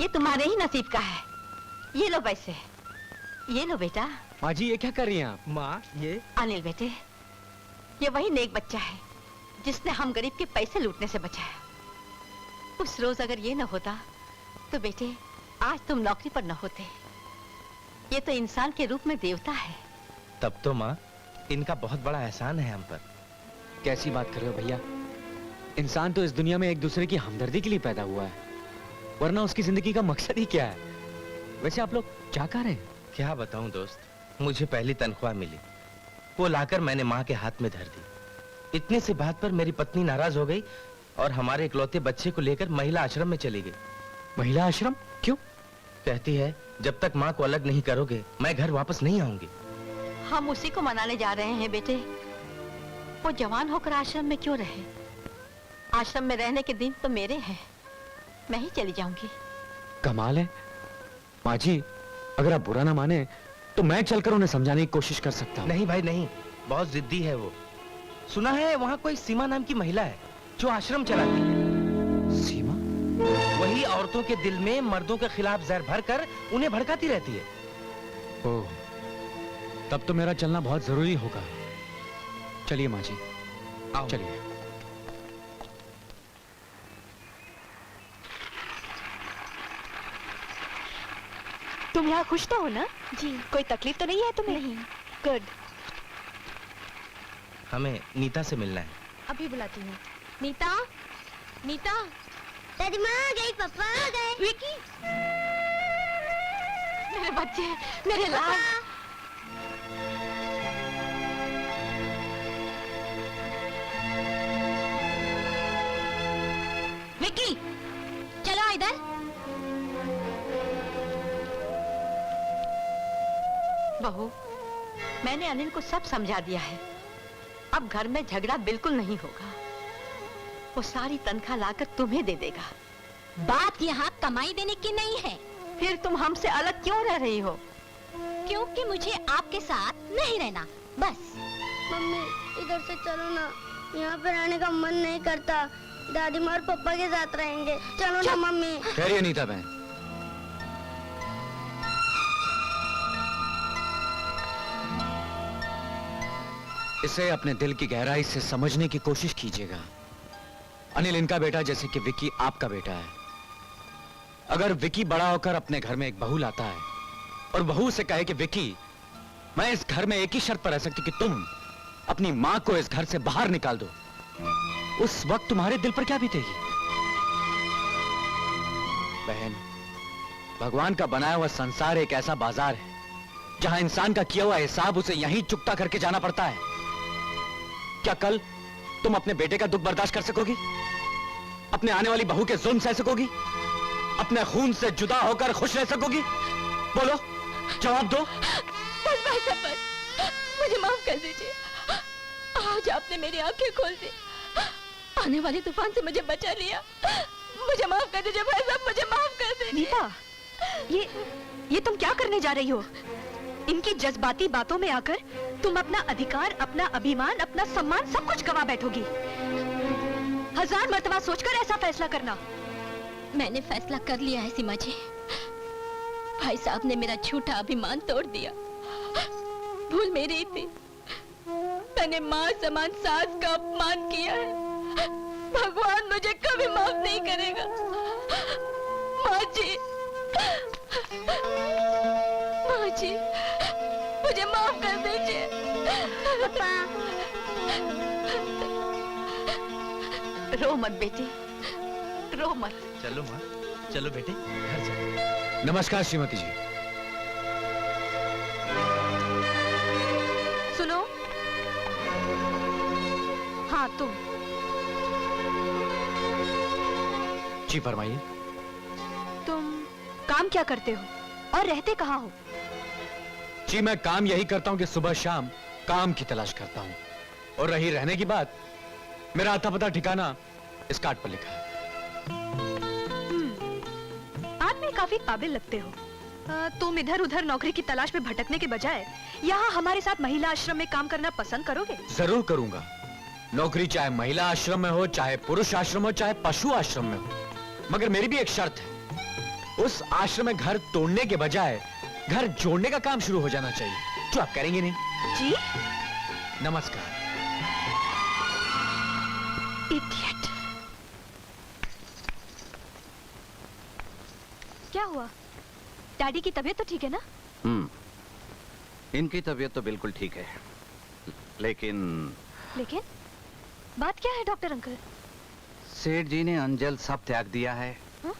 ये तुम्हारे ही नसीब का है। ये लो पैसे, ये लो बेटा। माँ जी ये क्या कर रही हैं आप? माँ ये अनिल बेटे, ये वही नेक बच्चा है जिसने हम गरीब के पैसे लूटने से बचाया। उस रोज अगर ये न होता तो बेटे आज तुम नौकरी पर न होते। ये तो इंसान के रूप में देवता है। तब तो माँ इनका बहुत बड़ा एहसान है हम पर। कैसी बात कर रहे हो भैया? इंसान तो इस दुनिया में एक दूसरे की हमदर्दी के लिए पैदा हुआ है, वरना उसकी जिंदगी का मकसद ही क्या है? वैसे आप लोग क्या कर रहे हैं? क्या बताऊं दोस्त, मुझे पहली तनख्वाह मिली, वो लाकर मैंने माँ के हाथ में धर दी। इतने से बात पर मेरी पत्नी नाराज हो गई और हमारे इकलौते बच्चे को लेकर महिला आश्रम में चली गई। महिला आश्रम? क्यों? कहती है जब तक माँ को अलग नहीं करोगे मैं घर वापस नहीं आऊंगी। हम उसी को मनाने जा रहे हैं बेटे। वो जवान होकर आश्रम में क्यों रहे? आश्रम में रहने के दिन तो मेरे हैं, मैं ही चली जाऊंगी। कमाल है माँ जी, अगर आप बुरा ना माने तो मैं चलकर उन्हें समझाने की कोशिश कर सकता हूँ। नहीं भाई नहीं, बहुत जिद्दी है वो। सुना है वहाँ कोई सीमा नाम की महिला है जो आश्रम चलाती है। सीमा? वही औरतों के दिल में मर्दों के खिलाफ जहर भरकर उन्हें भड़काती रहती है। ओह, तब तो मेरा चलना बहुत जरूरी होगा। चलिए माँ जी, आओ। चलिए। तुम यहाँ खुश तो हो ना? जी। कोई तकलीफ तो नहीं है तुम्हें? नहीं। गुड। हमें नीता से मिलना है। अभी बुलाती हूँ। नीता, नीता। दादी माँ आ गई, पापा आ गए। विकी, मेरे बच्चे, मेरे लाल। विकी, चलो इधर। बहू, मैंने अनिल को सब समझा दिया है। अब घर में झगड़ा बिल्कुल नहीं होगा। वो सारी तनख्वाह लाकर तुम्हें दे देगा। बात यहाँ कमाई देने की नहीं है। फिर तुम हमसे अलग क्यों रह रही हो? क्योंकि मुझे आपके साथ नहीं रहना, बस। मम्मी इधर से चलो ना, यहाँ पे रहने का मन नहीं करता। दादी माँ और पापा के साथ रहेंगे। चलो ना मम्मी। ठहरिए नीता बहन। इसे अपने दिल की गहराई से समझने की कोशिश कीजिएगा। अनिल इनका बेटा जैसे कि विकी आपका बेटा है। अगर विकी बड़ा होकर अपने घर में एक बहू लाता है और बहू से कहे कि विकी, मैं इस घर में एक ही शर्त पर रह सकती कि तुम अपनी मां को इस घर से बाहर निकाल दो, उस वक्त तुम्हारे दिल पर क्या बीतेगी? बहन, भगवान का बनाया हुआ संसार एक ऐसा बाजार है जहां इंसान का किया हुआ हिसाब उसे यहीं चुकता करके जाना पड़ता है। क्या कल तुम अपने बेटे का दुख बर्दाश्त कर सकोगी? अपने आने वाली बहू के जुल्म सह सकोगी? अपने खून से जुदा होकर खुश रह सकोगी? बोलो, जवाब दो। बस भाई साहब, बस मुझे माफ कर दीजिए। आज आपने मेरी आंखें खोल दी, आने वाले तूफान से मुझे बचा लिया। मुझे माफ कर दीजिए भाई साहब, मुझे माफ कर दीजिए। नीता, ये तुम क्या करने जा रही हो? इनकी जज्बाती बातों में आकर तुम अपना अधिकार, अपना अभिमान, अपना सम्मान सब कुछ गवा बैठोगी। 1000 मर्तबा सोचकर ऐसा फैसला करना। मैंने फैसला कर लिया है सीमा जी। भाई साहब ने मेरा झूठा अभिमान तोड़ दिया। भूल मेरी ही थी। मैंने माँ समान सास का अपमान किया है। भगवान मुझे कभी माफ नहीं करेगा। माँ जी, माँ जी, मुझे माफ कर दीजिए। रो मत बेटी, रो मत। चलो माँ, चलो बेटे, घर चलो। नमस्कार श्रीमती जी। सुनो, हाँ तुम। जी फरमाइए। तुम काम क्या करते हो और रहते कहाँ हो? जी मैं काम यही करता हूं कि सुबह शाम काम की तलाश करता हूं, और रही रहने की बात, मेरा आता पता ठिकाना इस कार्ड पर लिखा है। आदमी काफी काबिल लगते हो। तुम इधर उधर नौकरी की तलाश में भटकने के बजाय यहाँ हमारे साथ महिला आश्रम में काम करना पसंद करोगे? जरूर करूंगा। नौकरी चाहे महिला आश्रम में हो, चाहे पुरुष आश्रम हो, चाहे पशु आश्रम में हो, मगर मेरी भी एक शर्त है। उस आश्रम में घर तोड़ने के बजाय घर जोड़ने का काम शुरू हो जाना चाहिए, जो आप करेंगे नहीं। जी? नमस्कार। इडियट। क्या हुआ? डैडी की तबीयत तो ठीक है ना? इनकी तबीयत तो बिल्कुल ठीक है, लेकिन बात क्या है डॉक्टर अंकल? सेठ जी ने अंजल सब त्याग दिया है। हा?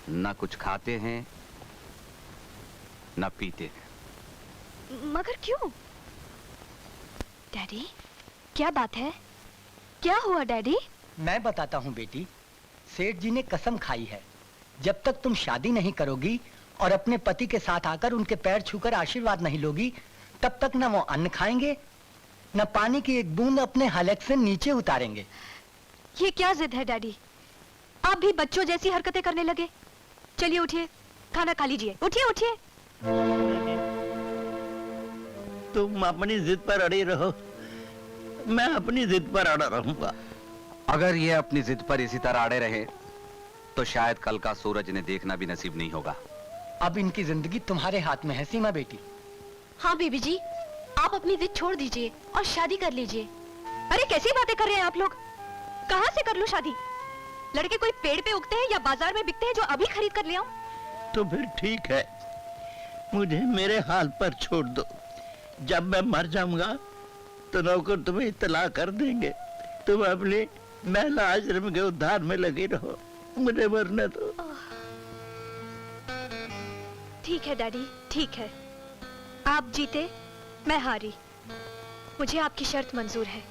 ना कुछ खाते हैं ना पीते हैं। मगर क्यों? डैडी, क्या बात है? क्या हुआ डैडी? मैं बताता हूँ बेटी। सेठ जी ने कसम खाई है, जब तक तुम शादी नहीं करोगी और अपने पति के साथ आकर उनके पैर छूकर आशीर्वाद नहीं लोगी, तब तक न वो अन्न खाएंगे न पानी की एक बूंद अपने हलक से नीचे उतारेंगे। ये क्या जिद है डैडी? आप भी बच्चों जैसी हरकतें करने लगे। चलिए उठिए, खाना खा लीजिए। उठिए उठिए। तुम अपनी जिद पर अड़े रहो, मैं अपनी जिद पर अड़ा रहूंगा। अगर ये अपनी जिद पर इसी तरह अड़े रहे तो शायद कल का सूरज इन्हें देखना भी नसीब नहीं होगा। अब इनकी जिंदगी तुम्हारे हाथ में है सीमा बेटी। हाँ बीबी जी, आप अपनी जिद छोड़ दीजिए और शादी कर लीजिए। अरे कैसी बातें कर रहे हैं आप लोग? कहाँ से कर लूं शादी? लड़के कोई पेड़ पे उगते हैं या बाजार में बिकते हैं जो अभी खरीद कर ले आऊं? तो फिर ठीक है, मुझे मेरे हाल पर छोड़ दो। जब मैं मर जाऊंगा तो नौकर तुम्हें इत्तला कर देंगे। तुम अपने महिला आश्रम के उद्धार में लगे रहो, मुझे मरने दो। ठीक है डैडी, ठीक है। आप जीते, मैं हारी। मुझे आपकी शर्त मंजूर है।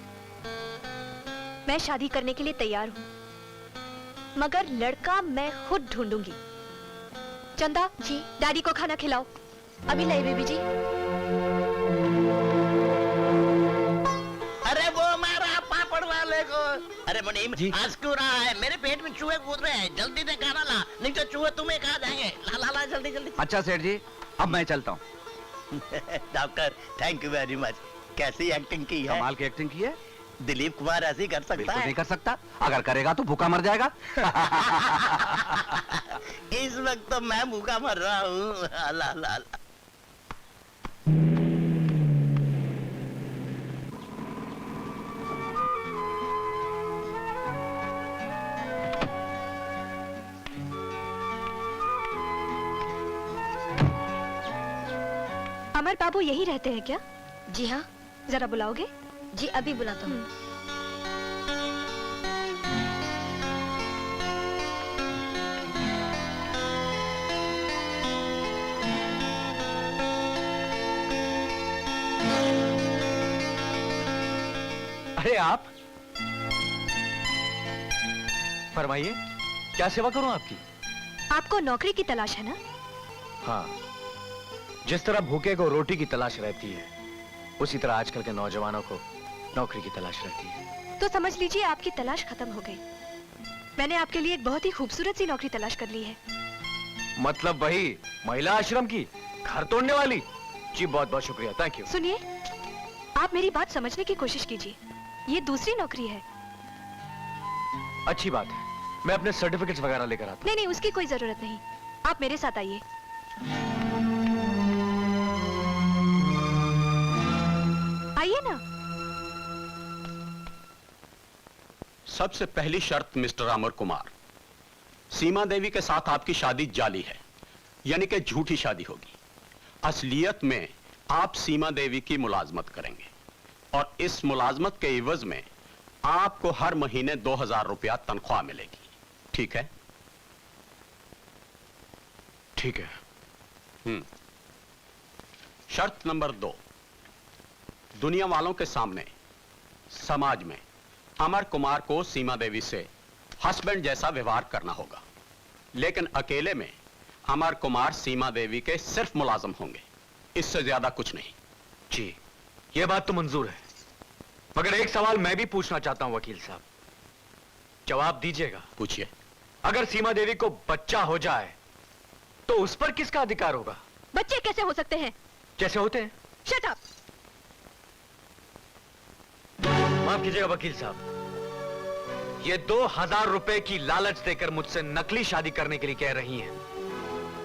मैं शादी करने के लिए तैयार हूँ, मगर लड़का मैं खुद ढूंढूंगी। चंदा जी, डैडी को खाना खिलाओ। अभी लाई बीबी जी। अरे वो मारा पापड़ वाले को। अरे मुनीम, आज क्यों रहा है? मेरे पेट में चूहे कूद रहे हैं, जल्दी से खाना ला, नहीं तो चूहे तुम्हें खा जाएंगे। ला ला ला, जल्दी जल्दी। अच्छा सेठ जी, अब मैं चलता हूँ। Doctor, thank you very much. कैसी एक्टिंग की है? कमाल की एक्टिंग की है। दिलीप कुमार ऐसी कर सकता बिल्कुल है? नहीं कर सकता। अगर करेगा तो भूखा मर जाएगा। इस वक्त तो मैं भूखा मर रहा हूँ। ला ला ला। अमर बाबू यही रहते हैं क्या? जी हाँ। जरा बुलाओगे? जी अभी बुलाता हूँ। अरे आप फरमाइए, क्या सेवा करूं आपकी? आपको नौकरी की तलाश है ना? हाँ, जिस तरह भूखे को रोटी की तलाश रहती है, उसी तरह आजकल के नौजवानों को नौकरी की तलाश रहती है। तो समझ लीजिए आपकी तलाश खत्म हो गई। मैंने आपके लिए एक बहुत ही खूबसूरत सी नौकरी तलाश कर ली है। मतलब वही महिला आश्रम की, घर तोड़ने वाली? जी बहुत बहुत शुक्रिया, थैंक यू। सुनिए, आप मेरी बात समझने की कोशिश कीजिए। ये दूसरी नौकरी है। अच्छी बात है, मैं अपने सर्टिफिकेट्स वगैरह लेकर आता हूँ। नहीं नहीं, उसकी कोई जरूरत नहीं। आप मेरे साथ आइए। आइए ना। सबसे पहली शर्त मिस्टर अमर कुमार, सीमा देवी के साथ आपकी शादी जाली है, यानी कि झूठी शादी होगी। असलियत में आप सीमा देवी की मुलाजमत करेंगे और इस मुलाजमत के इवज में आपको हर महीने 2000 रुपया तनख्वाह मिलेगी। ठीक है? ठीक है। शर्त नंबर 2, दुनिया वालों के सामने, समाज में अमर कुमार को सीमा देवी से हस्बैंड जैसा व्यवहार करना होगा, लेकिन अकेले में अमर कुमार सीमा देवी के सिर्फ मुलाजम होंगे, इससे ज्यादा कुछ नहीं। जी, ये बात तो मंजूर है, मगर एक सवाल मैं भी पूछना चाहता हूं वकील साहब, जवाब दीजिएगा। पूछिए। अगर सीमा देवी को बच्चा हो जाए तो उस पर किसका अधिकार होगा? बच्चे कैसे हो सकते हैं? जैसे होते हैं। Shut up. माफ कीजिएगा वकील साहब, ये 2000 रुपए की लालच देकर मुझसे नकली शादी करने के लिए कह रही हैं।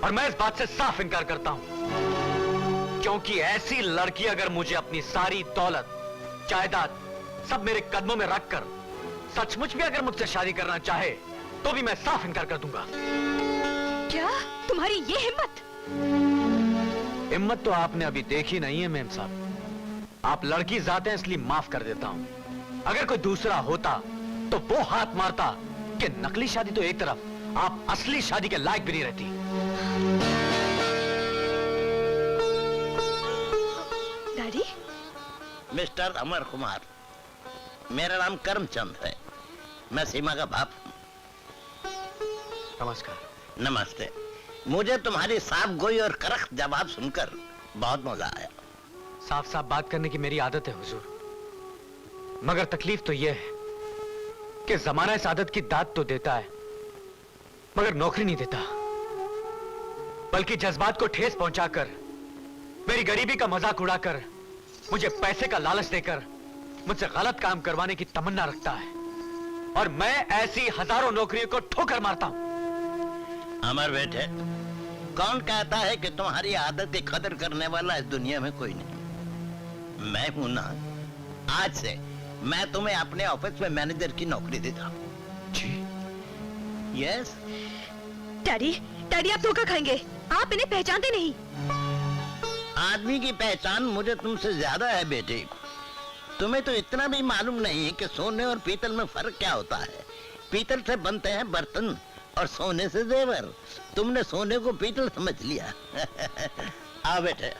और मैं इस बात से साफ इनकार करता हूं, क्योंकि ऐसी लड़की अगर मुझे अपनी सारी दौलत, जायदाद सब मेरे कदमों में रखकर सचमुच भी अगर मुझसे शादी करना चाहे तो भी मैं साफ इनकार कर दूंगा। क्या तुम्हारी ये हिम्मत? हिम्मत तो आपने अभी देखी नहीं है मेम साहब। आप लड़की जाते हैं इसलिए माफ कर देता हूं। अगर कोई दूसरा होता तो वो हाथ मारता कि नकली शादी तो एक तरफ, आप असली शादी के लायक भी नहीं रहती। डैडी? मिस्टर अमर कुमार, मेरा नाम करमचंद है। मैं सीमा का बाप हूं। नमस्कार। नमस्ते। मुझे तुम्हारी साफ गोई और करख जवाब सुनकर बहुत मजा आया। साफ साफ बात करने की मेरी आदत है हुजूर, मगर तकलीफ तो यह है कि जमाना इस आदत की दाद तो देता है मगर नौकरी नहीं देता, बल्कि जज्बात को ठेस पहुंचाकर, मेरी गरीबी का मजाक उड़ाकर, मुझे पैसे का लालच देकर मुझसे गलत काम करवाने की तमन्ना रखता है। और मैं ऐसी हजारों नौकरियों को ठोकर मारता हूं। अमर बेटे, कौन कहता है कि तुम्हारी आदत की कदर करने वाला इस दुनिया में कोई नहीं? मैं हूं ना। आज से मैं तुम्हें अपने ऑफिस में मैनेजर की नौकरी देता हूं। जी। यस। डैडी, डैडी आप धोखा खाएंगे। आप इन्हें पहचानते नहीं। आदमी की पहचान मुझे तुमसे ज्यादा है बेटे। तुम्हें तो इतना भी मालूम नहीं है कि सोने और पीतल में फर्क क्या होता है। पीतल से बनते हैं बर्तन और सोने से जेवर। तुमने सोने को पीतल समझ लिया। आओ बेटे।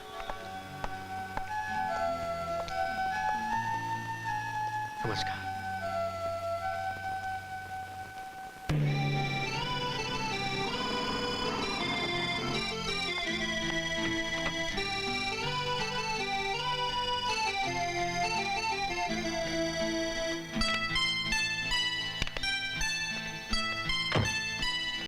नमस्कार।